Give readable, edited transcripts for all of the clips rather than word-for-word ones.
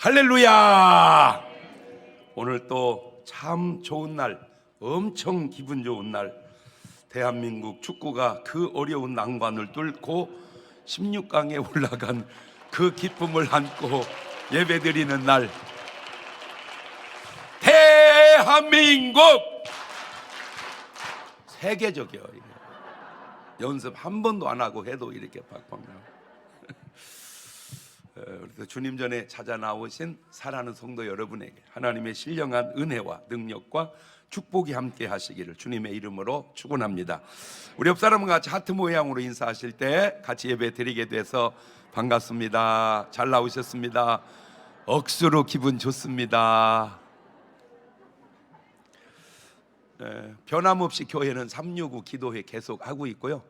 할렐루야! 오늘 또 참 좋은 날, 엄청 기분 좋은 날, 대한민국 축구가 그 어려운 난관을 뚫고 16강에 올라간 그 기쁨을 안고 예배드리는 날. 대한민국! 세계적이에요. 이게. 연습 한 번도 안 하고 해도 이렇게 팍팍 나와요. 주님 전에 찾아 나오신 사랑하는 성도 여러분에게 하나님의 신령한 은혜와 능력과 축복이 함께 하시기를 주님의 이름으로 축원합니다. 우리 옆 사람과 같이 하트 모양으로 인사하실 때 같이 예배 드리게 돼서 반갑습니다. 잘 나오셨습니다. 억수로 기분 좋습니다. 변함없이 교회는 365 기도회 계속 하고 있고요.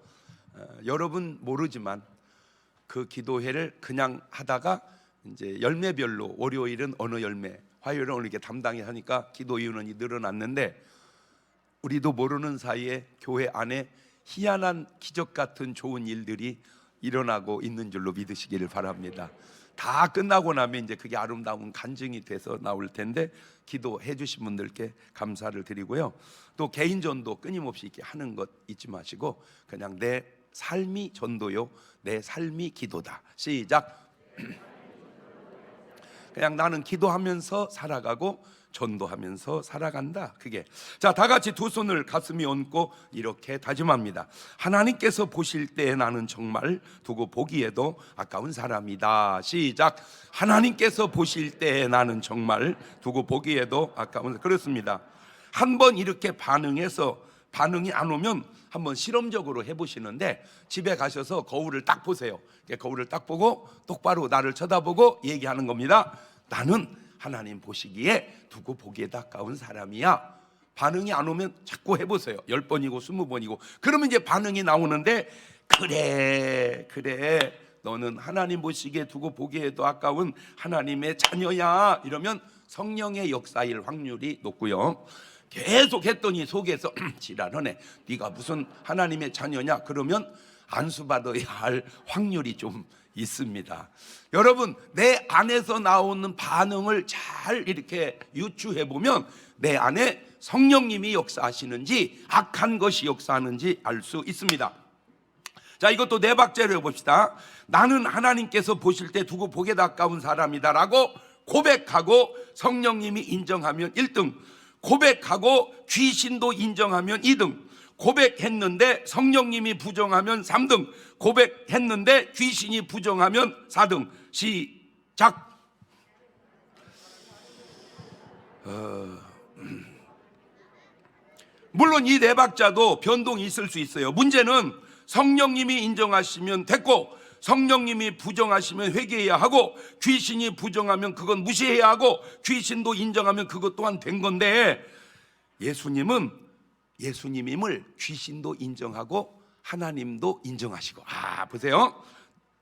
여러분 모르지만 그 기도회를 그냥 하다가 이제 열매별로 월요일은 어느 열매, 화요일은 어느 게 담당이 하니까 기도 인원이 늘어났는데, 우리도 모르는 사이에 교회 안에 희한한 기적 같은 좋은 일들이 일어나고 있는 줄로 믿으시기를 바랍니다. 다 끝나고 나면 이제 그게 아름다운 간증이 돼서 나올 텐데, 기도해 주신 분들께 감사를 드리고요. 또 개인전도 끊임없이 이렇게 하는 것 잊지 마시고 그냥 내 삶이 전도요, 내 삶이 기도다. 시작. 그냥 나는 기도하면서 살아가고 전도하면서 살아간다. 그게. 자, 다 같이 두 손을 가슴에 얹고 이렇게 다짐합니다. 하나님께서 보실 때 나는 정말 두고 보기에도 아까운 사람이다. 시작. 하나님께서 보실 때 나는 정말 두고 보기에도 아까운. 그렇습니다. 한번 이렇게 반응해서 반응이 안 오면 한번 실험적으로 해보시는데, 집에 가셔서 거울을 딱 보세요. 거울을 딱 보고 똑바로 나를 쳐다보고 얘기하는 겁니다. 나는 하나님 보시기에 두고 보기에도 아까운 사람이야. 반응이 안 오면 자꾸 해보세요. 10번이고 20번이고. 그러면 이제 반응이 나오는데, 그래 너는 하나님 보시기에 두고 보기에도 아까운 하나님의 자녀야. 이러면 성령의 역사일 확률이 높고요. 계속 했더니 속에서 지랄하네, 네가 무슨 하나님의 자녀냐, 그러면 안수받아야 할 확률이 좀 있습니다. 여러분, 내 안에서 나오는 반응을 잘 이렇게 유추해 보면 내 안에 성령님이 역사하시는지 악한 것이 역사하는지 알 수 있습니다. 자, 이것도 네 박자로 해봅시다. 나는 하나님께서 보실 때 두고 보기에도 아까운 사람이다 라고 고백하고 성령님이 인정하면 1등, 고백하고 귀신도 인정하면 2등, 고백했는데 성령님이 부정하면 3등, 고백했는데 귀신이 부정하면 4등. 시작. 물론 이 네 박자도 변동이 있을 수 있어요. 문제는 성령님이 인정하시면 됐고, 성령님이 부정하시면 회개해야 하고, 귀신이 부정하면 그건 무시해야 하고, 귀신도 인정하면 그것 또한 된 건데, 예수님임을 귀신도 인정하고 하나님도 인정하시고. 보세요.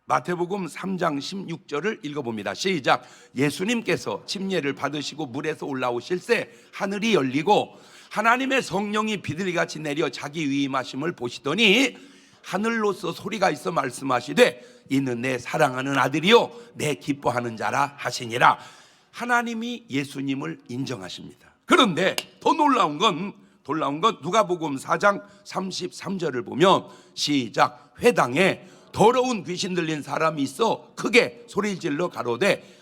마태복음 3장 16절을 읽어봅니다. 시작. 예수님께서 침례를 받으시고 물에서 올라오실새 하늘이 열리고 하나님의 성령이 비둘기같이 내려 자기 위임하심을 보시더니 하늘로서 소리가 있어 말씀하시되 이는 내 사랑하는 아들이요 내 기뻐하는 자라 하시니라. 하나님이 예수님을 인정하십니다. 그런데 더 놀라운 건 누가복음 4장 33절을 보면 시작. 회당에 더러운 귀신 들린 사람이 있어 크게 소리질러 가로되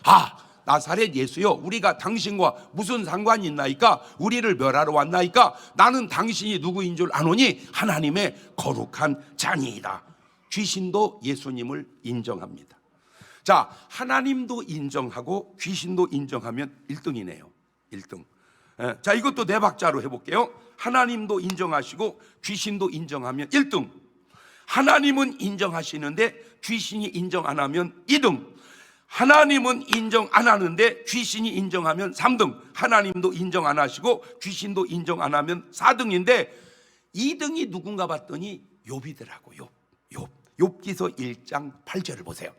나사렛 예수여, 우리가 당신과 무슨 상관이 있나이까? 우리를 멸하러 왔나이까? 나는 당신이 누구인 줄 아노니 하나님의 거룩한 자니이다. 귀신도 예수님을 인정합니다. 자, 하나님도 인정하고 귀신도 인정하면 1등이네요 1등. 자, 이것도 네 박자로 해볼게요. 하나님도 인정하시고 귀신도 인정하면 1등, 하나님은 인정하시는데 귀신이 인정 안 하면 2등, 하나님은 인정 안 하는데 귀신이 인정하면 3등, 하나님도 인정 안 하시고 귀신도 인정 안 하면 4등인데 2등이 누군가 봤더니 욥이더라고요. 욥기서 1장 8절을 보세요.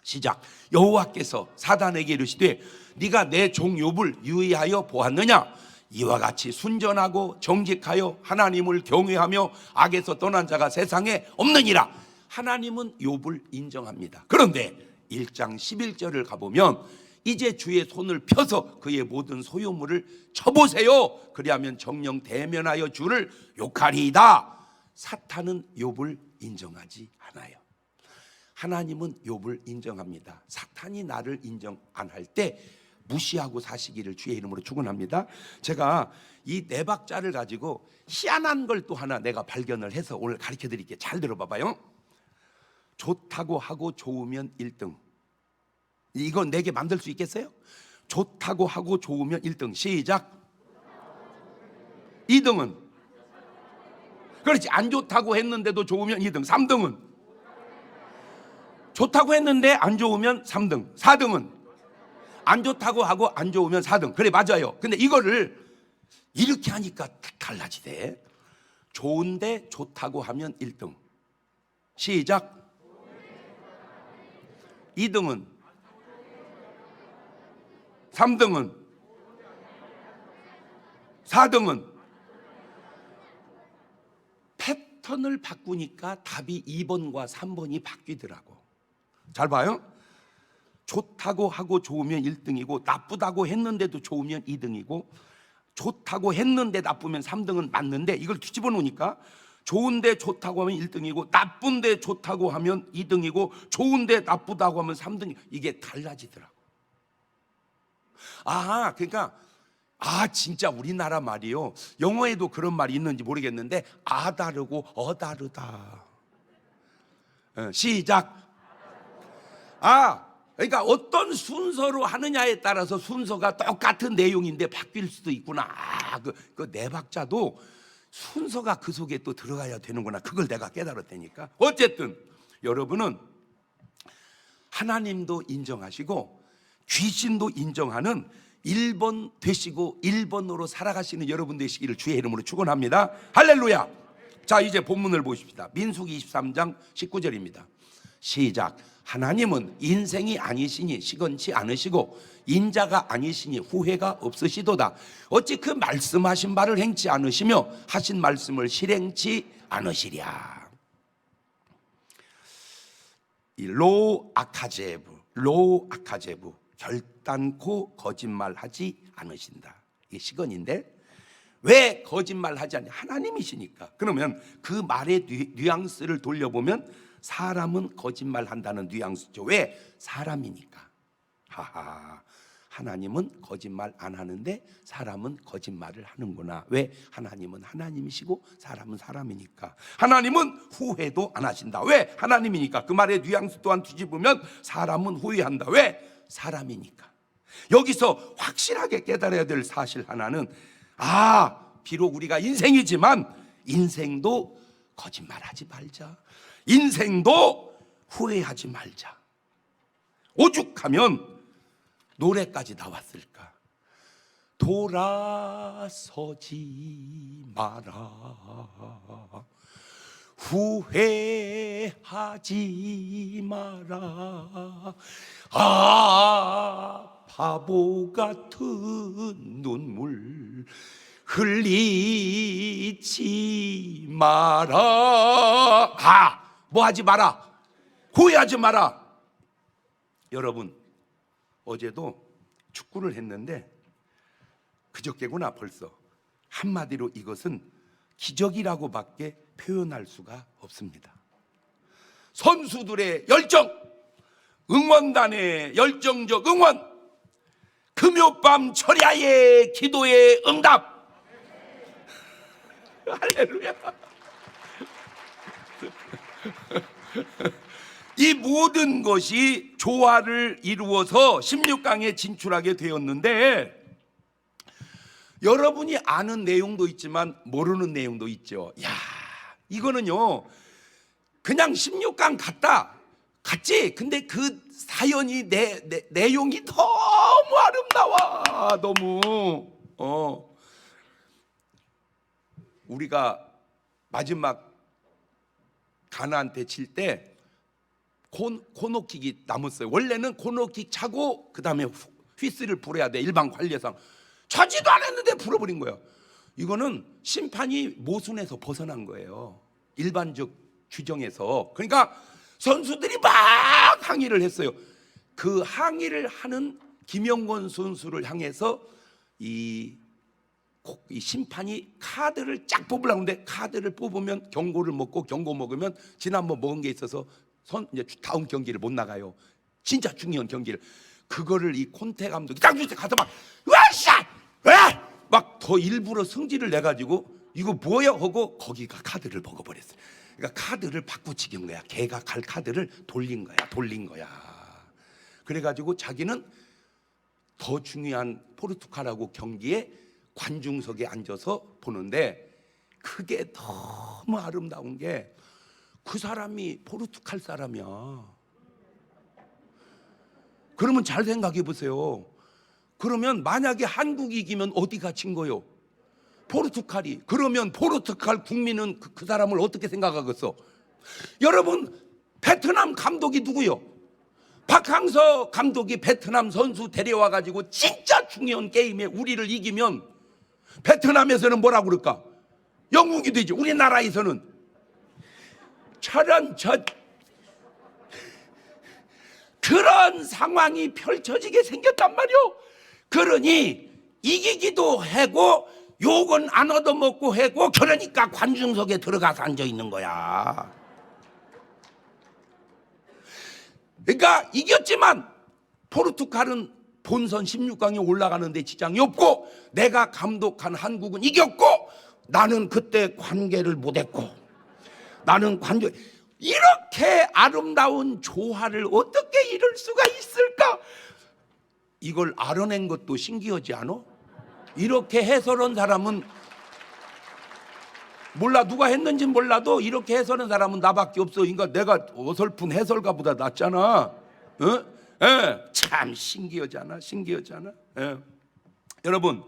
시작. 여호와께서 사단에게 이르시되 네가 내 종 욥을 유의하여 보았느냐? 이와 같이 순전하고 정직하여 하나님을 경외하며 악에서 떠난 자가 세상에 없느니라. 하나님은 욥을 인정합니다. 그런데 1장 11절을 가보면 이제 주의 손을 펴서 그의 모든 소유물을 쳐보세요. 그리하면 정령 대면하여 주를 욕하리이다. 사탄은 욥을 인정하지 않아요. 하나님은 욥을 인정합니다. 사탄이 나를 인정 안 할 때 무시하고 사시기를 주의 이름으로 축원합니다. 제가 이 네 박자를 가지고 희한한 걸 또 하나 내가 발견을 해서 오늘 가르쳐 드릴게요. 잘 들어봐봐요. 좋다고 하고 좋으면 1등. 이거 내게 만들 수 있겠어요? 좋다고 하고 좋으면 1등. 시작. 2등은? 그렇지. 안 좋다고 했는데도 좋으면 2등. 3등은? 좋다고 했는데 안 좋으면 3등. 4등은? 안 좋다고 하고 안 좋으면 4등. 그래, 맞아요. 근데 이거를 이렇게 하니까 달라지대. 좋은데 좋다고 하면 1등. 시작. 2등은? 3등은? 4등은? 패턴을 바꾸니까 답이 2번과 3번이 바뀌더라고. 잘 봐요. 좋다고 하고 좋으면 1등이고 나쁘다고 했는데도 좋으면 2등이고 좋다고 했는데 나쁘면 3등은 맞는데 이걸 뒤집어 놓으니까 좋은데 좋다고 하면 1등이고 나쁜데 좋다고 하면 2등이고 좋은데 나쁘다고 하면 3등. 이게 달라지더라고. 그러니까 진짜 우리나라 말이요, 영어에도 그런 말이 있는지 모르겠는데 다르고 다르다. 시작. 그러니까 어떤 순서로 하느냐에 따라서 순서가 똑같은 내용인데 바뀔 수도 있구나. 그 네 박자도 순서가 그 속에 또 들어가야 되는구나. 그걸 내가 깨달았다니까. 어쨌든 여러분은 하나님도 인정하시고 귀신도 인정하는 1번 되시고 1번으로 살아가시는 여러분 되시기를 주의 이름으로 축원합니다. 할렐루야. 자, 이제 본문을 보십시다. 민수기 23장 19절입니다. 시작. 하나님은 인생이 아니시니 시건치 않으시고 인자가 아니시니 후회가 없으시도다. 어찌 그 말씀하신 바를 행치 않으시며 하신 말씀을 실행치 않으시랴. 로 아카제부 결단코 거짓말하지 않으신다. 이게 시건인데 왜 거짓말하지 않냐? 하나님이시니까. 그러면 그 말의 뉘앙스를 돌려보면 사람은 거짓말한다는 뉘앙스죠. 왜? 사람이니까. 하나님은 거짓말 안 하는데 사람은 거짓말을 하는구나. 왜? 하나님은 하나님이시고 사람은 사람이니까. 하나님은 후회도 안 하신다. 왜? 하나님이니까. 그 말의 뉘앙스 또한 뒤집으면 사람은 후회한다. 왜? 사람이니까. 여기서 확실하게 깨달아야 될 사실 하나는 비록 우리가 인생이지만 인생도 거짓말하지 말자. 인생도 후회하지 말자. 오죽하면 노래까지 나왔을까? 돌아서지 마라. 후회하지 마라. 바보 같은 눈물 흘리지 마라. 뭐 하지 마라? 후회하지 마라. 여러분, 어제도 축구를 했는데 그저께구나 벌써. 한마디로 이것은 기적이라고밖에 표현할 수가 없습니다. 선수들의 열정, 응원단의 열정적 응원, 금요밤 철야의 기도의 응답. 할렐루야. 이 모든 것이 조화를 이루어서 16강에 진출하게 되었는데, 여러분이 아는 내용도 있지만 모르는 내용도 있죠. 이거는요 그냥 16강 갔지. 근데 그 사연이 내용이 너무 아름다워. 너무 우리가 마지막 가나안테 칠 때 코너킥이 남았어요. 원래는 코너킥 차고 그 다음에 휘슬을 불어야 돼. 일반 관례상. 차지도 않았는데 불어버린 거예요. 이거는 심판이 모순에서 벗어난 거예요. 일반적 규정에서. 그러니까 선수들이 막 항의를 했어요. 그 항의를 하는 김영권 선수를 향해서 이 심판이 카드를 쫙 뽑으려고 하는데 카드를 뽑으면 경고를 먹고 경고 먹으면 지난번 먹은 게 있어서 이제 다음 경기를 못 나가요. 진짜 중요한 경기를. 그거를 이 콘테 감독이 딱 주세 가서 막 와샤 막 더 일부러 성질을 내 가지고 이거 뭐야 하고 거기가 카드를 먹어버렸어요. 그러니까 카드를 바꾸치기 한 거야. 걔가 갈 카드를 돌린 거야. 그래가지고 자기는 더 중요한 포르투갈하고 경기에 관중석에 앉아서 보는데, 그게 너무 아름다운 게 그 사람이 포르투갈 사람이야. 그러면 잘 생각해 보세요. 그러면 만약에 한국이 이기면 어디가 진 거요? 포르투갈이. 그러면 포르투갈 국민은 그 사람을 어떻게 생각하겠어? 여러분, 베트남 감독이 누구요? 박항서 감독이 베트남 선수 데려와 가지고 진짜 중요한 게임에 우리를 이기면 베트남에서는 뭐라고 그럴까? 영웅이 되지. 우리나라에서는 그런 상황이 펼쳐지게 생겼단 말이오. 그러니 이기기도 하고 욕은 안 얻어먹고 하고, 그러니까 관중석에 들어가서 앉아 있는 거야. 그러니까 이겼지만 포르투갈은 본선 16강에 올라가는데 지장이 없고, 내가 감독한 한국은 이겼고, 나는 그때 관계를 못했고, 나는 관계. 이렇게 아름다운 조화를 어떻게 이룰 수가 있을까? 이걸 알아낸 것도 신기하지 않아? 이렇게 해설한 사람은 몰라, 누가 했는지 몰라도 이렇게 해설한 사람은 나밖에 없어. 그러니까 내가 어설픈 해설가보다 낫잖아. 참 신기하잖아. 여러분,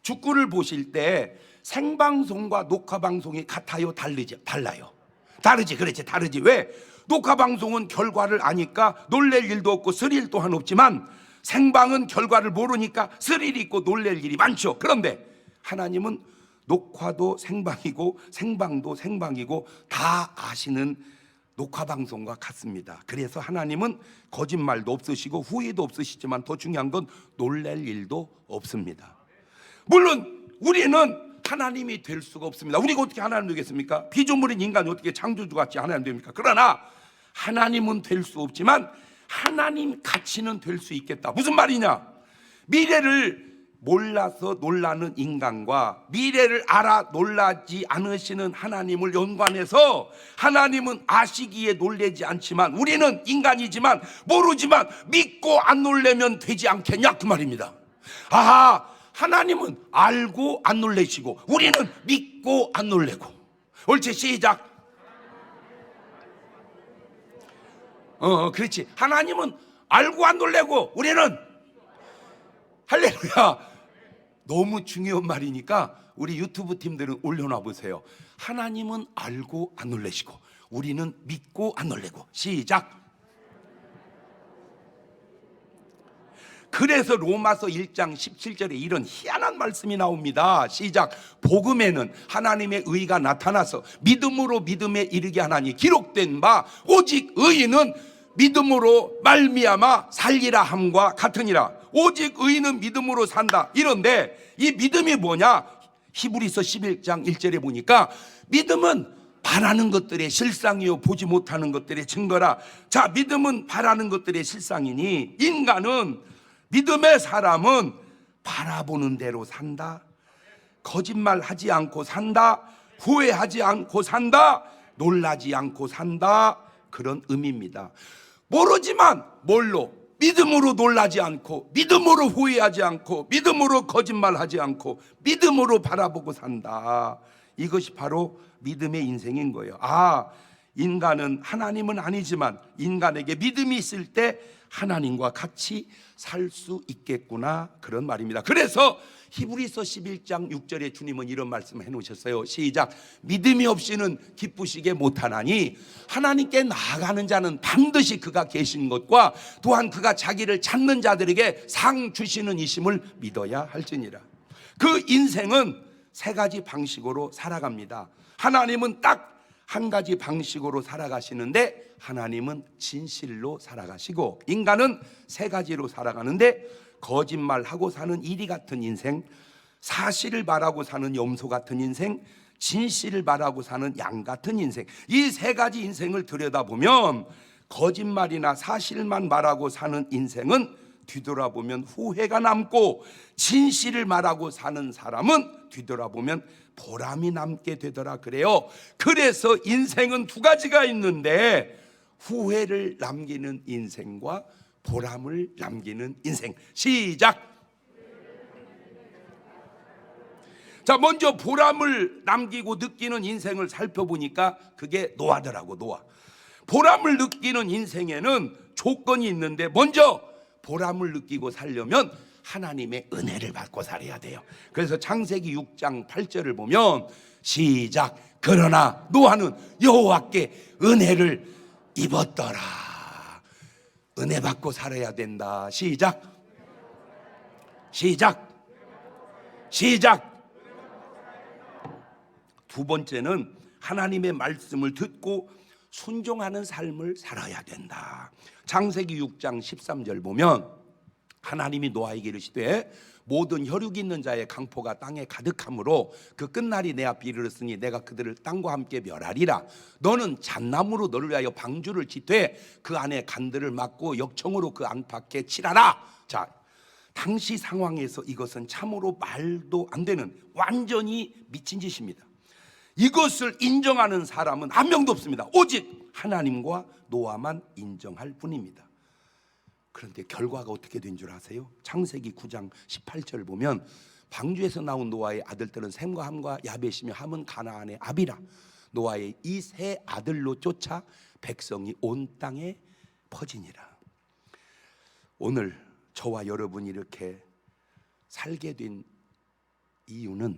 축구를 보실 때 생방송과 녹화방송이 같아요? 달라요. 다르지. 왜? 녹화방송은 결과를 아니까 놀랄 일도 없고 스릴 또한 없지만, 생방은 결과를 모르니까 스릴이 있고 놀랄 일이 많죠. 그런데 하나님은 녹화도 생방이고 생방도 생방이고 다 아시는 녹화방송과 같습니다. 그래서 하나님은 거짓말도 없으시고 후회도 없으시지만, 더 중요한 건 놀랄 일도 없습니다. 물론 우리는 하나님이 될 수가 없습니다. 우리가 어떻게 하나님 되겠습니까? 피조물인 인간이 어떻게 창조주같이 하나님 됩니까? 그러나 하나님은 될 수 없지만 하나님 같이는 될 수 있겠다. 무슨 말이냐? 미래를 몰라서 놀라는 인간과 미래를 알아 놀라지 않으시는 하나님을 연관해서, 하나님은 아시기에 놀라지 않지만 우리는 인간이지만 모르지만 믿고 안 놀라면 되지 않겠냐, 그 말입니다. 아하, 하나님은 알고 안 놀라시고 우리는 믿고 안 놀래고. 옳지, 시작. 그렇지. 하나님은 알고 안 놀래고 우리는, 할렐루야. 너무 중요한 말이니까 우리 유튜브 팀들은 올려놔 보세요. 하나님은 알고 안 놀래시고 우리는 믿고 안 놀래고. 시작. 그래서 로마서 1장 17절에 이런 희한한 말씀이 나옵니다. 시작. 복음에는 하나님의 의가 나타나서 믿음으로 믿음에 이르게 하나니 기록된 바 오직 의인은 믿음으로 말미암아 살리라 함과 같으니라. 오직 의인은 믿음으로 산다. 이런데 이 믿음이 뭐냐? 히브리서 11장 1절에 보니까 믿음은 바라는 것들의 실상이요 보지 못하는 것들의 증거라. 자, 믿음은 바라는 것들의 실상이니 인간은, 믿음의 사람은 바라보는 대로 산다. 거짓말하지 않고 산다. 후회하지 않고 산다. 놀라지 않고 산다. 그런 의미입니다. 모르지만 뭘로? 믿음으로 놀라지 않고, 믿음으로 후회하지 않고, 믿음으로 거짓말하지 않고, 믿음으로 바라보고 산다. 이것이 바로 믿음의 인생인 거예요. 아, 인간은, 하나님은 아니지만 인간에게 믿음이 있을 때 하나님과 같이 살 수 있겠구나, 그런 말입니다. 그래서 히브리서 11장 6절에 주님은 이런 말씀을 해놓으셨어요. 시작. 믿음이 없이는 기쁘시게 못하나니 하나님께 나아가는 자는 반드시 그가 계신 것과 또한 그가 자기를 찾는 자들에게 상 주시는 이심을 믿어야 할지니라. 그 인생은 세 가지 방식으로 살아갑니다. 하나님은 딱 한 가지 방식으로 살아가시는데, 하나님은 진실로 살아가시고 인간은 세 가지로 살아가는데, 거짓말하고 사는 이리 같은 인생, 사실을 말하고 사는 염소 같은 인생, 진실을 말하고 사는 양 같은 인생, 이 세 가지 인생을 들여다보면 거짓말이나 사실만 말하고 사는 인생은 뒤돌아보면 후회가 남고, 진실을 말하고 사는 사람은 뒤돌아보면 보람이 남게 되더라 그래요. 그래서 인생은 두 가지가 있는데, 후회를 남기는 인생과 보람을 남기는 인생. 시작. 자, 먼저 보람을 남기고 느끼는 인생을 살펴보니까 그게 노아더라고. 노아. 보람을 느끼는 인생에는 조건이 있는데, 먼저 보람을 느끼고 살려면 하나님의 은혜를 받고 살아야 돼요. 그래서 창세기 6장 8절을 보면 시작. 그러나 노아는 여호와께 은혜를 입었더라. 은혜 받고 살아야 된다. 시작. 시작. 시작. 두 번째는 하나님의 말씀을 듣고 순종하는 삶을 살아야 된다. 창세기 6장 13절 보면 하나님이 노아에게 이르시되 모든 혈육 있는 자의 강포가 땅에 가득함으로 그 끝날이 내 앞에 이르렀으니 내가 그들을 땅과 함께 멸하리라. 너는 잣나무로 너를 위하여 방주를 짓되 그 안에 간들을 막고 역청으로 그 안팎에 칠하라. 자, 당시 상황에서 이것은 참으로 말도 안 되는 완전히 미친 짓입니다. 이것을 인정하는 사람은 한 명도 없습니다. 오직 하나님과 노아만 인정할 뿐입니다. 그런데 결과가 어떻게 된 줄 아세요? 창세기 9장 18절 보면 방주에서 나온 노아의 아들들은 셈과 함과 야벳이며 함은 가나안의 아비라. 노아의 이 세 아들로 쫓아 백성이 온 땅에 퍼지니라. 오늘 저와 여러분이 이렇게 살게 된 이유는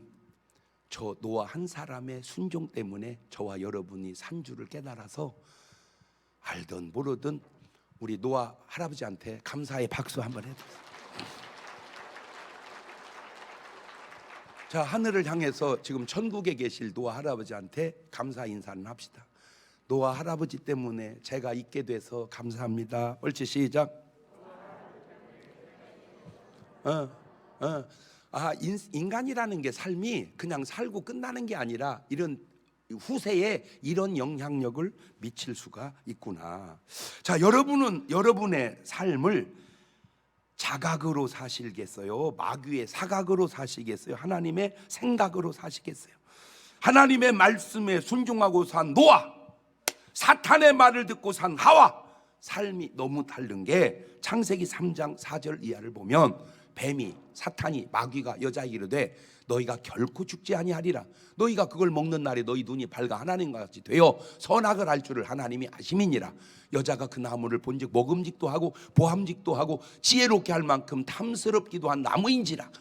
저 노아 한 사람의 순종 때문에 저와 여러분이 산 줄을 깨달아서 알든 모르든 우리 노아 할아버지한테 감사의 박수 한번 해주세요. 자, 하늘을 향해서 지금 천국에 계실 노아 할아버지한테 감사 인사는 합시다. 노아 할아버지 때문에 제가 있게 돼서 감사합니다. 옳지, 시작. 인간이라는 게 삶이 그냥 살고 끝나는 게 아니라 이런 후세에 이런 영향력을 미칠 수가 있구나. 자, 여러분은 여러분의 삶을 자각으로 사시겠어요? 마귀의 사각으로 사시겠어요? 하나님의 생각으로 사시겠어요? 하나님의 말씀에 순종하고 산 노아, 사탄의 말을 듣고 산 하와, 삶이 너무 다른 게 창세기 3장 4절 이하를 보면 뱀이, 사탄이, 마귀가 여자에게 이르되 너희가 결코 죽지 아니하리라. 너희가 그걸 먹는 날에 너희 눈이 밝아 하나님과 같이 되어 선악을 알 줄을 하나님이 아심이니라. 여자가 그 나무를 본즉 먹음직도 하고 보함직도 하고 지혜롭게 할 만큼 탐스럽기도 한 나무인지라.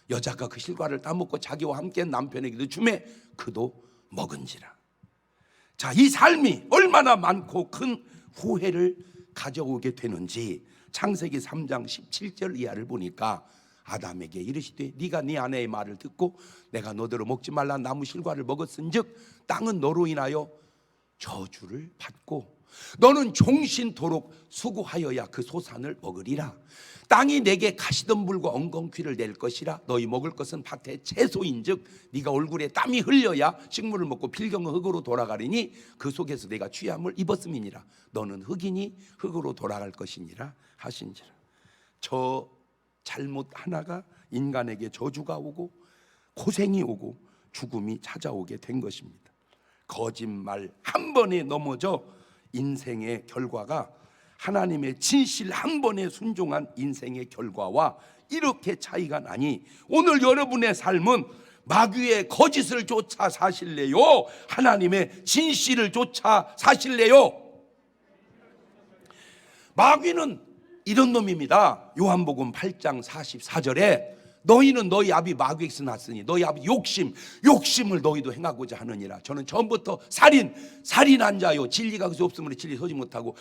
여자가 그 실과를 따먹고 자기와 함께 남편에게도 주매 그도 먹은지라. 자, 이 삶이 얼마나 많고 큰 후회를 가져오게 되는지 창세기 3장 17절 이하를 보니까 아담에게 이르시되 네가 네 아내의 말을 듣고 내가 너더러 먹지 말라 나무 실과를 먹었은즉 땅은 너로 인하여 저주를 받고 너는 종신토록 수고하여야 그 소산을 먹으리라. 땅이 내게 가시덤불과 엉겅퀴를 낼 것이라. 너희 먹을 것은 밭의 채소인즉 네가 얼굴에 땀이 흘려야 식물을 먹고 필경은 흙으로 돌아가리니 그 속에서 내가 취함을 입었음이니라. 너는 흙이니 흙으로 돌아갈 것이니라 하신지라. 저 잘못 하나가 인간에게 저주가 오고 고생이 오고 죽음이 찾아오게 된 것입니다. 거짓말 한 번에 넘어져 인생의 결과가 하나님의 진실 한 번에 순종한 인생의 결과와 이렇게 차이가 나니 오늘 여러분의 삶은 마귀의 거짓을 쫓아 사실래요? 하나님의 진실을 쫓아 사실래요? 마귀는 이런 놈입니다. 요한복음 8장 44절에 너희는 너희 아비 마귀에게서 났으니 너희 아비 욕심을 너희도 행하고자 하느니라. 저는 처음부터 살인한 자요 진리가 그것이 없으므로 진리 서지 못하고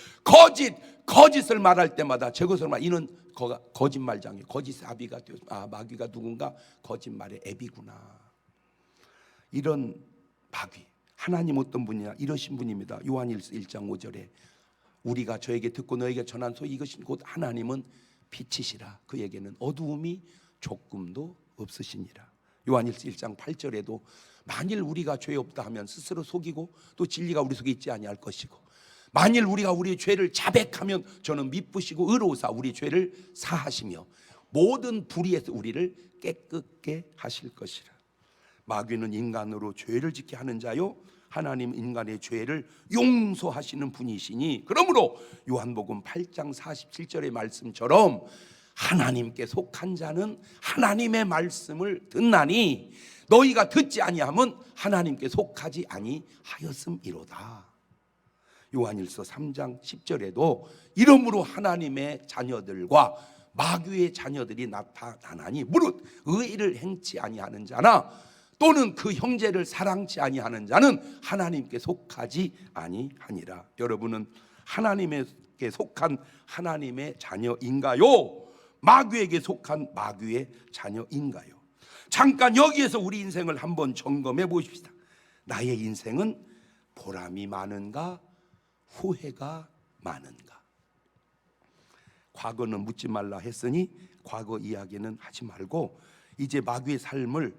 거짓을 말할 때마다 제 것을 말 이는 거짓말장이 거짓의 아비가 되었습니다. 마귀가 누군가 거짓말의 애비구나. 이런 마귀 하나님 어떤 분이냐 이러신 분입니다. 요한일서 1장 5절에 우리가 저에게 듣고 너에게 전한 소위 이것이 곧 하나님은 빛이시라. 그에게는 어두움이 조금도 없으시니라. 요한일서 1장 8절에도 만일 우리가 죄 없다 하면 스스로 속이고 또 진리가 우리 속에 있지 아니할 것이고 만일 우리가 우리의 죄를 자백하면 저는 미쁘시고 의로우사 우리 죄를 사하시며 모든 불의에서 우리를 깨끗게 하실 것이라. 마귀는 인간으로 죄를 짓게 하는 자요 하나님 인간의 죄를 용서하시는 분이시니 그러므로 요한복음 8장 47절의 말씀처럼 하나님께 속한 자는 하나님의 말씀을 듣나니 너희가 듣지 아니하면 하나님께 속하지 아니하였음이로다. 요한일서 3장 10절에도 이러므로 하나님의 자녀들과 마귀의 자녀들이 나타나나니 무릇 의를 행치 아니하는 자나 또는 그 형제를 사랑치 아니하는 자는 하나님께 속하지 아니하니라. 여러분은 하나님께 속한 하나님의 자녀인가요? 마귀에게 속한 마귀의 자녀인가요? 잠깐 여기에서 우리 인생을 한번 점검해 보십시다. 나의 인생은 보람이 많은가 후회가 많은가? 과거는 묻지 말라 했으니 과거 이야기는 하지 말고 이제 마귀의 삶을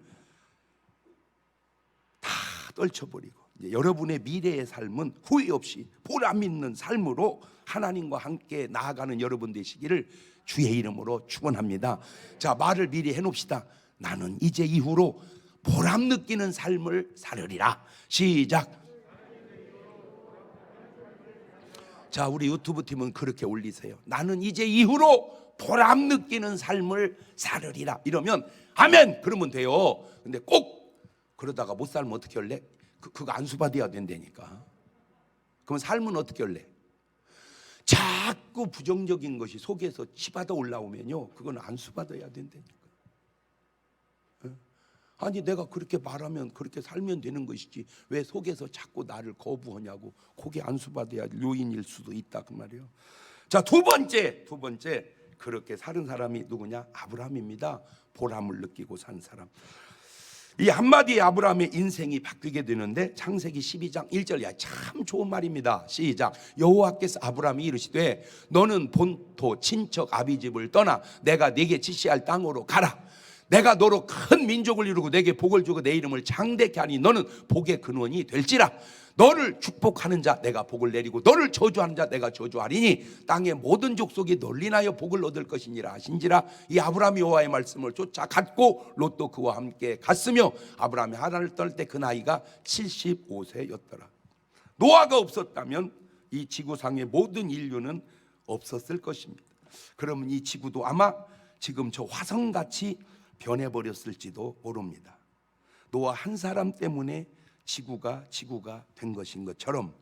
다 떨쳐버리고 이제 여러분의 미래의 삶은 후회 없이 보람 있는 삶으로 하나님과 함께 나아가는 여러분 되시기를 주의 이름으로 축원합니다. 자, 말을 미리 해놓읍시다. 나는 이제 이후로 보람 느끼는 삶을 살으리라. 시작. 자, 우리 유튜브 팀은 그렇게 올리세요. 나는 이제 이후로 보람 느끼는 삶을 살으리라. 이러면 아멘 그러면 돼요. 근데 꼭 그러다가 못 살면 어떻게 할래? 그거 안수받아야 된다니까. 그럼 삶은 어떻게 할래? 자꾸 부정적인 것이 속에서 치받아 올라오면요 그건 안수받아야 된다니까. 아니 내가 그렇게 말하면 그렇게 살면 되는 것이지 왜 속에서 자꾸 나를 거부하냐고. 그게 안수받아야 요인일 수도 있다 그 말이에요. 자, 두 번째 그렇게 사는 사람이 누구냐? 아브라함입니다. 보람을 느끼고 산 사람. 이 한마디에 아브라함의 인생이 바뀌게 되는데 창세기 12장 1절이야. 참 좋은 말입니다. 시작. 여호와께서 아브라함이 이르시되 너는 본토 친척 아비집을 떠나 내가 네게 지시할 땅으로 가라. 내가 너로 큰 민족을 이루고 내게 복을 주고 내 이름을 장대케 하니 너는 복의 근원이 될지라. 너를 축복하는 자 내가 복을 내리고 너를 저주하는 자 내가 저주하리니 땅의 모든 족속이 널리 인하여 복을 얻을 것이니라 하신지라. 이 아브라함이 여호와의 말씀을 쫓아 갔고 롯도 그와 함께 갔으며 아브라함이 하란을 떠날 때 그 나이가 75세였더라. 노아가 없었다면 이 지구상의 모든 인류는 없었을 것입니다. 그러면 이 지구도 아마 지금 저 화성같이 변해버렸을지도 모릅니다. 노아 한 사람 때문에 지구가 된 것인 것처럼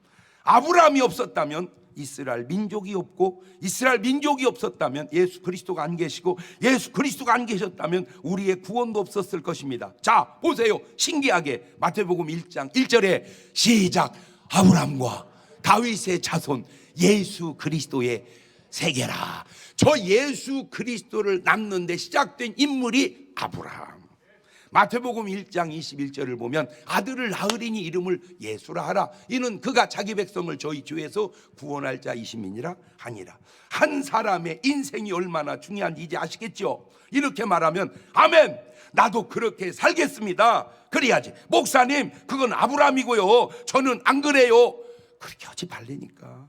아브라함이 없었다면 이스라엘 민족이 없고 이스라엘 민족이 없었다면 예수 그리스도가 안 계시고 예수 그리스도가 안 계셨다면 우리의 구원도 없었을 것입니다. 자, 보세요. 신기하게 마태복음 1장 1절에 시작. 아브라함과 다윗의 자손 예수 그리스도의 세계라. 저 예수 그리스도를 낳는 데 시작된 인물이 아브라함. 마태복음 1장 21절을 보면 아들을 낳으리니 이름을 예수라 하라. 이는 그가 자기 백성을 저희 주에서 구원할 자이심이니라 하니라. 한 사람의 인생이 얼마나 중요한지 이제 아시겠죠? 이렇게 말하면 아멘 나도 그렇게 살겠습니다. 그래야지. 목사님 그건 아브라함이고요 저는 안 그래요. 그렇게 하지 말라니까.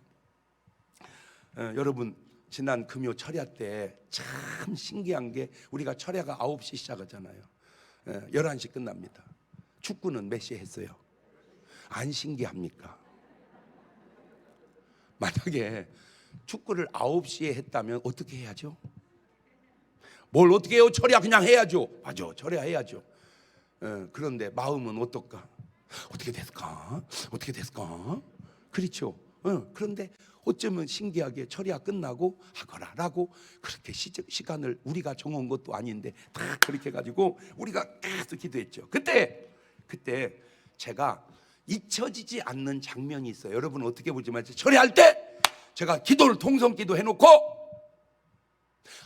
여러분 지난 금요 철야 때 참 신기한 게 우리가 철야가 9시 시작하잖아요. 11시 끝납니다. 축구는 몇 시에 했어요? 안 신기합니까? 만약에 축구를 9시에 했다면 어떻게 해야죠? 뭘 어떻게 해요? 철야 그냥 해야죠. 맞아, 철야 해야죠. 그런데 마음은 어떨까? 어떻게 됐을까? 어떻게 됐을까? 그렇죠. 그런데 어쩌면 신기하게 철야 끝나고 하거라라고 그렇게 시간을 우리가 정한 것도 아닌데 다 그렇게 해가지고 우리가 계속 기도했죠. 그때 제가 잊혀지지 않는 장면이 있어요. 여러분 어떻게 보지만 철야할 때 제가 기도를 통성기도 해놓고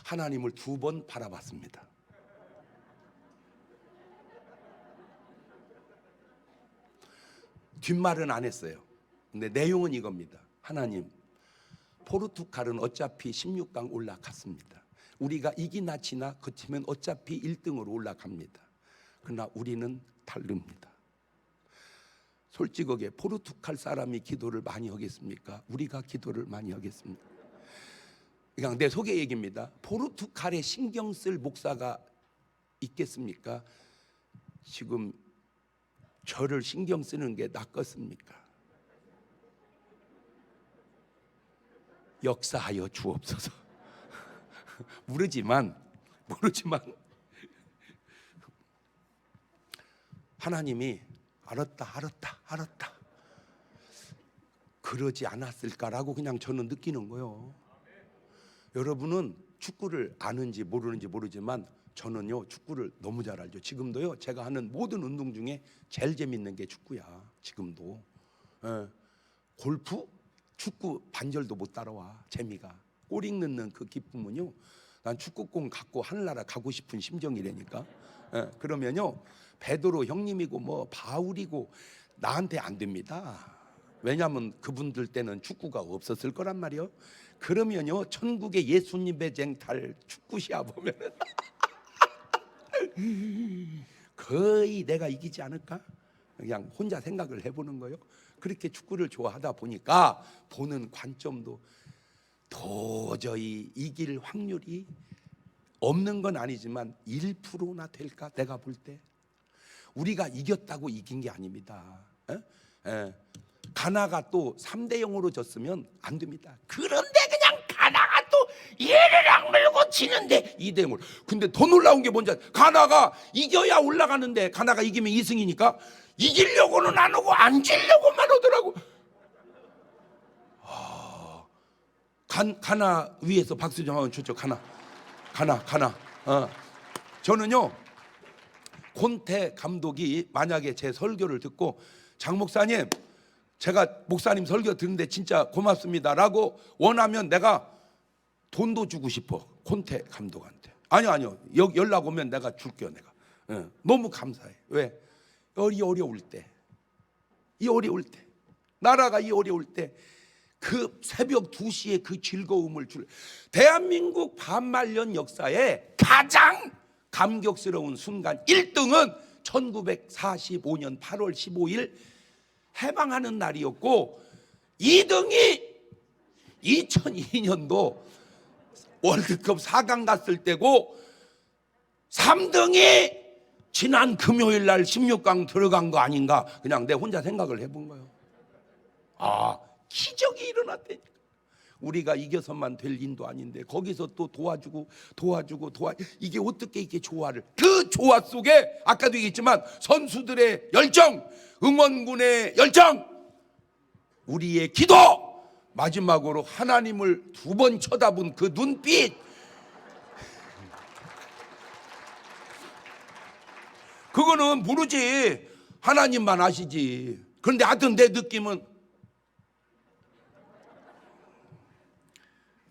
하나님을 2번 바라봤습니다. 뒷말은 안 했어요. 근데 내용은 이겁니다. 하나님, 포르투갈은 어차피 16강 올라갔습니다. 우리가 이기나 지나 그치면 어차피 1등으로 올라갑니다. 그러나 우리는 다릅니다. 솔직하게 포르투갈 사람이 기도를 많이 하겠습니까? 우리가 기도를 많이 하겠습니까? 그냥 내 소개 얘기입니다. 포르투갈에 신경 쓸 목사가 있겠습니까? 지금 저를 신경 쓰는 게 낫겠습니까? 역사하여 주옵소서. 모르지만 하나님이 알았다 그러지 않았을까라고 그냥 저는 느끼는 거예요. 여러분은 축구를 아는지 모르는지 모르지만 저는요 축구를 너무 잘 알죠. 지금도요 제가 하는 모든 운동 중에 제일 재밌는 게 축구야. 지금도 골프, 축구 반절도 못 따라와. 재미가 꼬링 넣는 그 기쁨은요, 난 축구공 갖고 하늘나라 가고 싶은 심정이라니까. 그러면요 베드로 형님이고 뭐 바울이고 나한테 안 됩니다. 왜냐하면 그분들 때는 축구가 없었을 거란 말이요. 그러면요 천국의 예수님 배쟁탈 축구 시합 보면 거의 내가 이기지 않을까? 그냥 혼자 생각을 해보는 거예요. 그렇게 축구를 좋아하다 보니까 보는 관점도 도저히 이길 확률이 없는 건 아니지만 1%나 될까? 내가 볼 때 우리가 이겼다고 이긴 게 아닙니다. 가나가 또 3대0으로 졌으면 안 됩니다. 그런데 그냥 가나가 또 얘를 악물고 지는데 2대0으로. 근데 더 놀라운 게 뭔지 알아요? 가나가 이겨야 올라가는데 가나가 이기면 2승이니까 이기려고는 안 오고 안 지려고만 오더라고. 가나 위에서 박수 좀 하면 좋죠. 가나. 저는요 콘테 감독이 만약에 제 설교를 듣고 장 목사님 제가 목사님 설교 듣는데 진짜 고맙습니다라고 원하면 내가 돈도 주고 싶어. 콘테 감독한테. 아니요 연락 오면 내가 줄게요. 내가 너무 감사해. 왜? 이 어려울 때 나라가 이 어려울 때 그 새벽 2시에 그 즐거움을 줄 대한민국 반말년 역사에 가장 감격스러운 순간 1등은 1945년 8월 15일 해방하는 날이었고 2등이 2002년도 월드컵 4강 갔을 때고 3등이 지난 금요일 날 16강 들어간 거 아닌가. 그냥 내 혼자 생각을 해본 거예요. 기적이 일어났다니까. 우리가 이겨서만 될 인도 아닌데 거기서 또 도와주고 이게 어떻게 이게 조화를, 그 조화 속에 아까도 얘기했지만 선수들의 열정, 응원군의 열정, 우리의 기도, 마지막으로 하나님을 2번 쳐다본 그 눈빛, 그거는 모르지. 하나님만 아시지. 그런데 하여튼 내 느낌은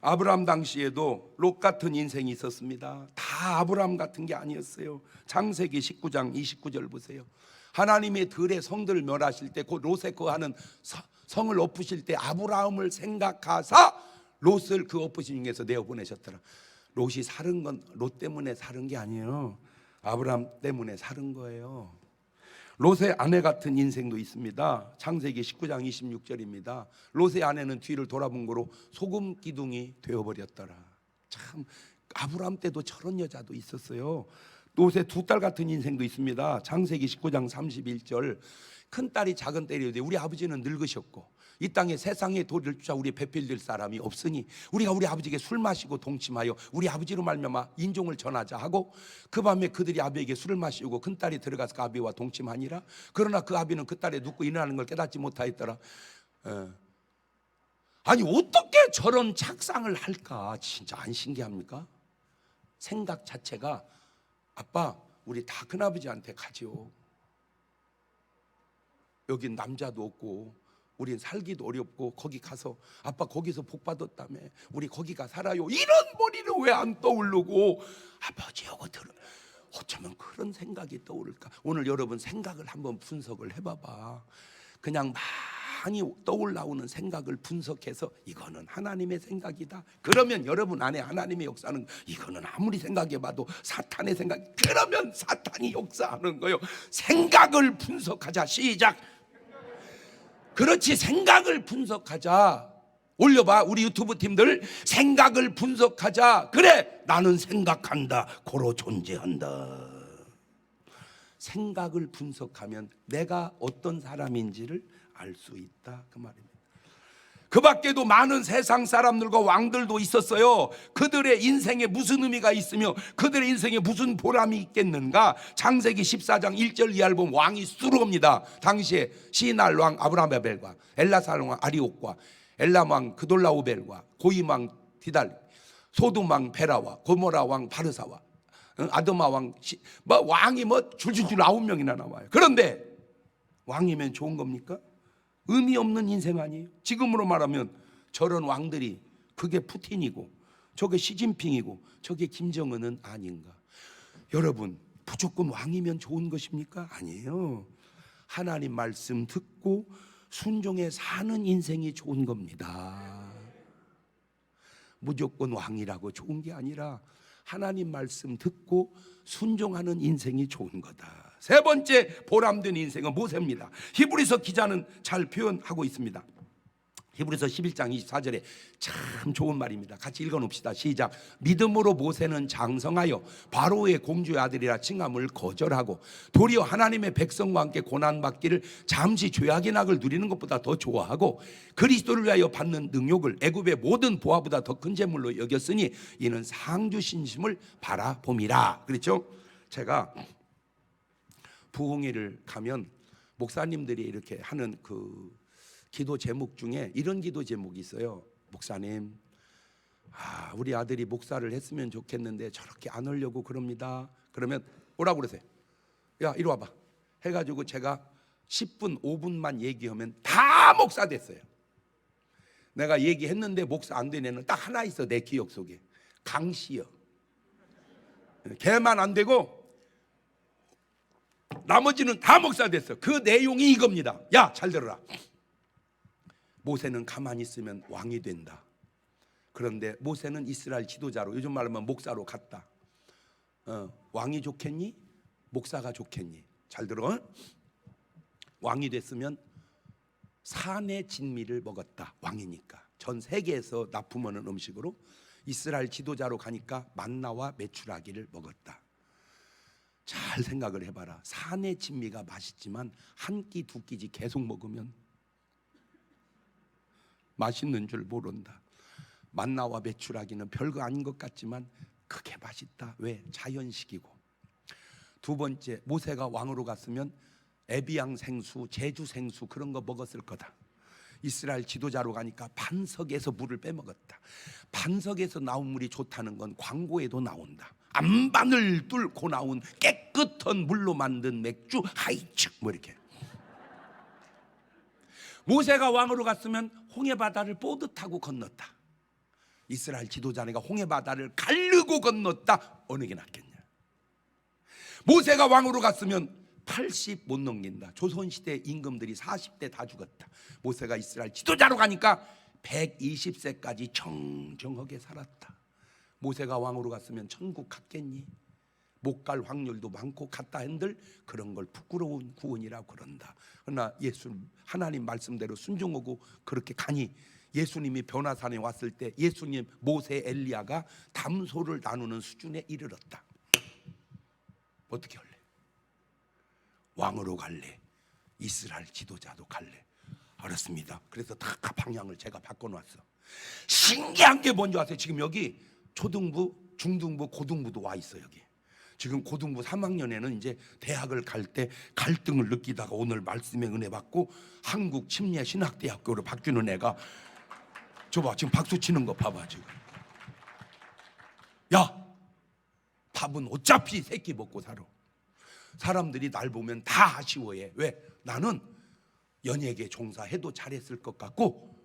아브라함 당시에도 롯 같은 인생이 있었습니다. 다 아브라함 같은 게 아니었어요. 창세기 19장 29절 보세요. 하나님의 들의 성들을 멸하실 때 곧 롯에 거하는 성을 엎으실 때 아브라함을 생각하사 롯을 그 엎으신 중에서 내어보내셨더라. 롯이 살은 건 롯 때문에 살은 게 아니에요. 아브라함 때문에 살은 거예요. 롯의 아내 같은 인생도 있습니다. 창세기 19장 26절입니다. 롯의 아내는 뒤를 돌아본 거로 소금 기둥이 되어버렸더라. 참 아브라함 때도 저런 여자도 있었어요. 롯의 2딸 같은 인생도 있습니다. 창세기 19장 31절. 큰딸이 작은딸이 되되 우리 아버지는 늙으셨고 이 땅에 세상에 도를 주자 우리 배필될 사람이 없으니 우리가 우리 아버지에게 술 마시고 동침하여 우리 아버지로 말미암아 인종을 전하자 하고 그 밤에 그들이 아비에게 술을 마시고 큰딸이 들어가서 그 아비와 동침하니라. 그러나 그 아비는 그 딸의 눕고 일어나는 걸 깨닫지 못하였더라. 아니 어떻게 저런 착상을 할까? 진짜 안 신기합니까? 생각 자체가 아빠 우리 다 큰아버지한테 가지요. 여긴 남자도 없고 우린 살기도 어렵고 거기 가서 아빠 거기서 복 받았다며 우리 거기가 살아요. 이런 머리는 왜 안 떠오르고 아버지하고 들으면 어쩌면 그런 생각이 떠오를까. 오늘 여러분 생각을 한번 분석을 해봐봐. 그냥 막 왕이 떠올라오는 생각을 분석해서 이거는 하나님의 생각이다. 그러면 여러분 안에 하나님의 역사는 이거는 아무리 생각해봐도 사탄의 생각. 그러면 사탄이 역사하는 거요. 생각을 분석하자. 시작. 그렇지, 생각을 분석하자. 올려봐, 우리 유튜브 팀들. 생각을 분석하자. 그래, 나는 생각한다. 고로 존재한다. 생각을 분석하면 내가 어떤 사람인지를 알 수 있다, 그 말입니다. 그 밖에도 많은 세상 사람들과 왕들도 있었어요. 그들의 인생에 무슨 의미가 있으며 그들의 인생에 무슨 보람이 있겠는가. 창세기 14장 1절 이하를 보면 왕이 수르옵니다. 당시에 시날 왕 아브라멜과 엘라살 왕 아리옥과 엘람 왕 그돌라오벨과 고임 왕 디달, 소돔 왕 베라와 고모라 왕 바르사와 아드마 왕 왕이 줄줄줄 9명이나 나와요. 그런데 왕이면 좋은 겁니까? 의미 없는 인생 아니에요? 지금으로 말하면 저런 왕들이 그게 푸틴이고 저게 시진핑이고 저게 김정은은 아닌가? 여러분, 무조건 왕이면 좋은 것입니까? 아니에요. 하나님 말씀 듣고 순종해 사는 인생이 좋은 겁니다. 무조건 왕이라고 좋은 게 아니라 하나님 말씀 듣고 순종하는 인생이 좋은 거다. 세 번째 보람된 인생은 모세입니다. 히브리서 기자는 잘 표현하고 있습니다. 히브리서 11장 24절에 참 좋은 말입니다. 같이 읽어놓읍시다. 시작. 믿음으로 모세는 장성하여 바로의 공주의 아들이라 칭함을 거절하고 도리어 하나님의 백성과 함께 고난받기를 잠시 죄악의 낙을 누리는 것보다 더 좋아하고 그리스도를 위하여 받는 능욕을 애굽의 모든 보화보다 더 큰 재물로 여겼으니 이는 상주신심을 바라봄이라. 그렇죠? 제가 부흥회를 가면 목사님들이 이렇게 하는 그 기도 제목 중에 이런 기도 제목이 있어요. 목사님, 우리 아들이 목사를 했으면 좋겠는데 저렇게 안 하려고 그럽니다. 그러면 오라고 그러세요. 야, 이리 와봐. 해가지고 제가 10분, 5분만 얘기하면 다 목사 됐어요. 내가 얘기했는데 목사 안 된 애는 딱 하나 있어, 내 기억 속에. 강씨요. 걔만 안 되고 나머지는 다 목사 됐어. 그 내용이 이겁니다. 야, 잘 들어라. 모세는 가만히 있으면 왕이 된다. 그런데 모세는 이스라엘 지도자로, 요즘 말로 하면 목사로 갔다. 왕이 좋겠니? 목사가 좋겠니? 잘 들어. 왕이 됐으면 산의 진미를 먹었다. 왕이니까. 전 세계에서 납품하는 음식으로. 이스라엘 지도자로 가니까 만나와 메추라기를 먹었다. 잘 생각을 해봐라. 산의 진미가 맛있지만 한 끼 두 끼지 계속 먹으면 맛있는 줄 모른다. 만나와 메추라기는 별거 아닌 것 같지만 크게 맛있다. 왜? 자연식이고. 두 번째, 모세가 왕으로 갔으면 에비앙 생수, 제주 생수 그런 거 먹었을 거다. 이스라엘 지도자로 가니까 반석에서 물을 빼먹었다. 반석에서 나온 물이 좋다는 건 광고에도 나온다. 안반을 뚫고 나온 깨끗한 물로 만든 맥주 하이측 뭐 이렇게. 모세가 왕으로 갔으면 홍해바다를 뽀듯하고 건넜다. 이스라엘 지도자가 홍해바다를 가르고 건넜다. 어느 게 낫겠냐? 모세가 왕으로 갔으면 80 못 넘긴다. 조선시대 임금들이 40대 다 죽었다. 모세가 이스라엘 지도자로 가니까 120세까지 정정하게 살았다. 모세가 왕으로 갔으면 천국 갔겠니? 못 갈 확률도 많고 갔다 한들 그런 걸 부끄러운 구원이라고 그런다. 그러나 하나님 말씀대로 순종하고 그렇게 가니 예수님이 변화산에 왔을 때 예수님, 모세, 엘리야가 담소를 나누는 수준에 이르렀다. 어떻게 할래? 왕으로 갈래? 이스라엘 지도자도 갈래? 알았습니다. 그래서 다 방향을 제가 바꿔놨어. 신기한 게 뭔지 아세요? 지금 여기 초등부, 중등부, 고등부도 와 있어. 여기 지금 고등부 3학년에는 이제 대학을 갈 때 갈등을 느끼다가 오늘 말씀의 은혜 받고 한국 침례신학대학교로 바뀌는 애가 저봐 지금 박수 치는 거 봐봐. 지금 야, 밥은 어차피 새끼 먹고 살아. 사람들이 날 보면 다 아쉬워해. 왜? 나는 연예계 종사해도 잘했을 것 같고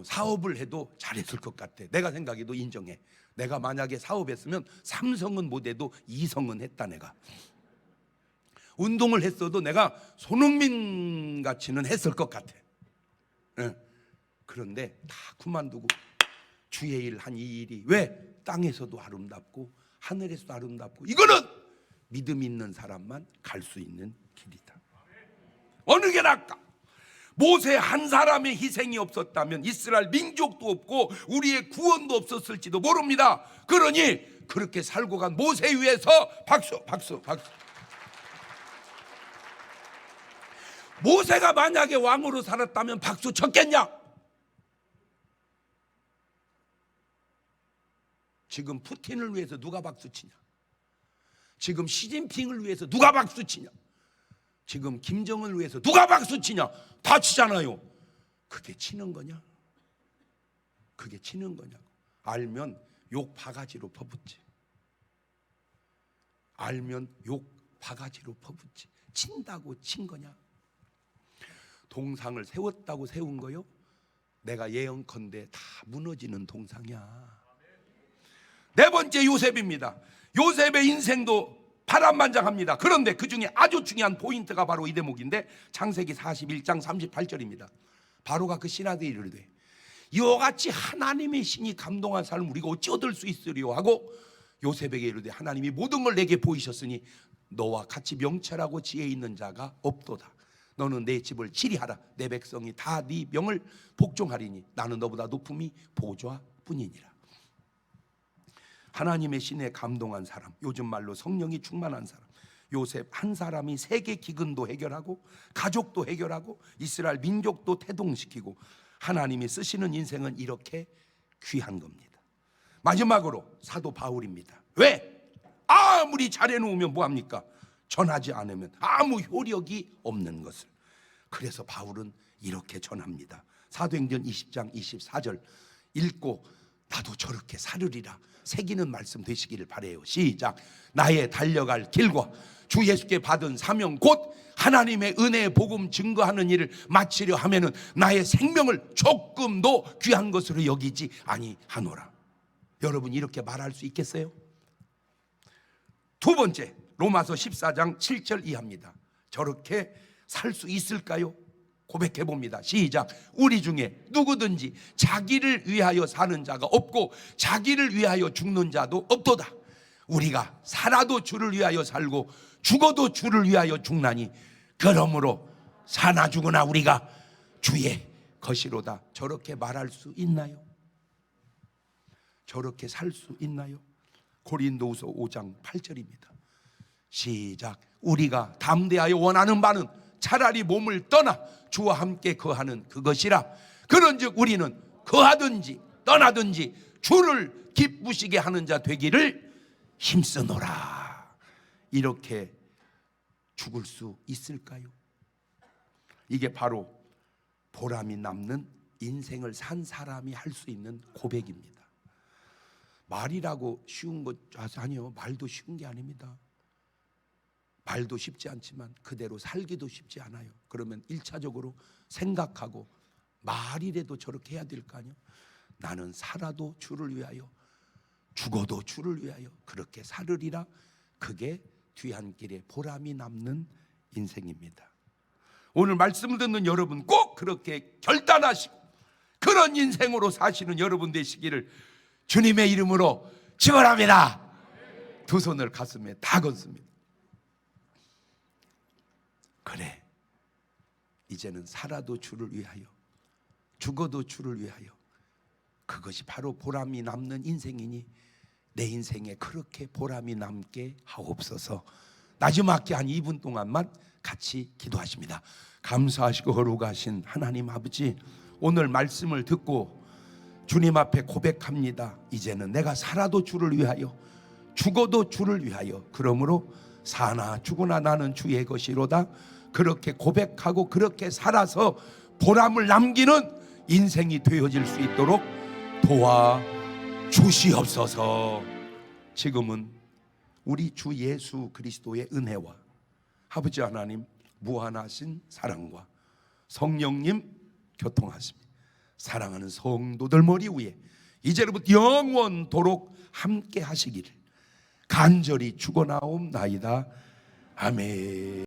사업을 해도 잘했을 것 같아. 내가 생각해도 인정해. 내가 만약에 사업했으면 삼성은 못해도 이성은 했다. 내가 운동을 했어도 내가 손흥민 같이는 했을 것 같아. 그런데 다 그만두고 주의 일 한 이 일이 왜 땅에서도 아름답고 하늘에서도 아름답고, 이거는 믿음 있는 사람만 갈 수 있는 길이다. 어느 게 나을까? 모세 한 사람의 희생이 없었다면 이스라엘 민족도 없고 우리의 구원도 없었을지도 모릅니다. 그러니 그렇게 살고 간 모세 위에서 박수, 박수, 박수. 모세가 만약에 왕으로 살았다면 박수 쳤겠냐? 지금 푸틴을 위해서 누가 박수 치냐? 지금 시진핑을 위해서 누가 박수 치냐? 지금 김정은을 위해서 누가 박수 치냐? 다 치잖아요. 그게 치는 거냐? 그게 치는 거냐고. 알면 욕 바가지로 퍼붓지. 알면 욕 바가지로 퍼붓지. 친다고 친 거냐? 동상을 세웠다고 세운 거요? 내가 예언컨대 다 무너지는 동상이야. 네 번째 요셉입니다. 요셉의 인생도 파란만장합니다. 그런데 그 중에 아주 중요한 포인트가 바로 이 대목인데, 창세기 41장 38절입니다. 바로가 그 신하들이 이르되 이와 같이 하나님의 신이 감동한 삶을 우리가 어찌 얻을 수 있으리요 하고 요셉에게 이르되 하나님이 모든 걸 내게 보이셨으니 너와 같이 명철하고 지혜 있는 자가 없도다. 너는 내 집을 치리하라. 내 백성이 다 네 명을 복종하리니 나는 너보다 높음이 보좌뿐이니라. 하나님의 신에 감동한 사람, 요즘 말로 성령이 충만한 사람, 요셉 한 사람이 세계 기근도 해결하고 가족도 해결하고 이스라엘 민족도 태동시키고 하나님이 쓰시는 인생은 이렇게 귀한 겁니다. 마지막으로 사도 바울입니다. 왜? 아무리 잘해놓으면 뭐합니까? 전하지 않으면 아무 효력이 없는 것을. 그래서 바울은 이렇게 전합니다. 사도행전 20장 24절 읽고 나도 저렇게 살으리라 새기는 말씀 되시기를 바라요. 시작. 나의 달려갈 길과 주 예수께 받은 사명 곧 하나님의 은혜의 복음 증거하는 일을 마치려 하면은 나의 생명을 조금도 귀한 것으로 여기지 아니하노라. 여러분 이렇게 말할 수 있겠어요? 두 번째, 로마서 14장 7절 이하입니다. 저렇게 살 수 있을까요? 고백해 봅니다. 시작. 우리 중에 누구든지 자기를 위하여 사는 자가 없고 자기를 위하여 죽는 자도 없도다. 우리가 살아도 주를 위하여 살고 죽어도 주를 위하여 죽나니 그러므로 사나 죽으나 우리가 주의 것이로다. 저렇게 말할 수 있나요? 저렇게 살 수 있나요? 고린도후서 5장 8절입니다. 시작. 우리가 담대하여 원하는 바는 차라리 몸을 떠나 주와 함께 거하는 그것이라. 그런즉 우리는 거하든지 떠나든지 주를 기쁘시게 하는 자 되기를 힘쓰노라. 이렇게 죽을 수 있을까요? 이게 바로 보람이 남는 인생을 산 사람이 할 수 있는 고백입니다. 말이라고 쉬운 것 아니요. 말도 쉬운 게 아닙니다. 말도 쉽지 않지만 그대로 살기도 쉽지 않아요. 그러면 1차적으로 생각하고 말이라도 저렇게 해야 될 거 아니에요. 나는 살아도 주를 위하여 죽어도 주를 위하여 그렇게 살으리라. 그게 뒤안길에 보람이 남는 인생입니다. 오늘 말씀을 듣는 여러분 꼭 그렇게 결단하시고 그런 인생으로 사시는 여러분 되시기를 주님의 이름으로 축원합니다. 두 손을 가슴에 다 건습니다. 그래, 이제는 살아도 주를 위하여 죽어도 주를 위하여 그것이 바로 보람이 남는 인생이니 내 인생에 그렇게 보람이 남게 하옵소서. 나지막히 한 2분 동안만 같이 기도하십니다. 감사하시고 거룩하신 하나님 아버지, 오늘 말씀을 듣고 주님 앞에 고백합니다. 이제는 내가 살아도 주를 위하여 죽어도 주를 위하여 그러므로 사나 죽으나 나는 주의 것이로다. 그렇게 고백하고 그렇게 살아서 보람을 남기는 인생이 되어질 수 있도록 도와주시옵소서. 지금은 우리 주 예수 그리스도의 은혜와 아버지 하나님 무한하신 사랑과 성령님 교통하심이 사랑하는 성도들 머리 위에 이제로부터 영원토록 함께 하시기를 간절히 축원하옵나이다. 아멘.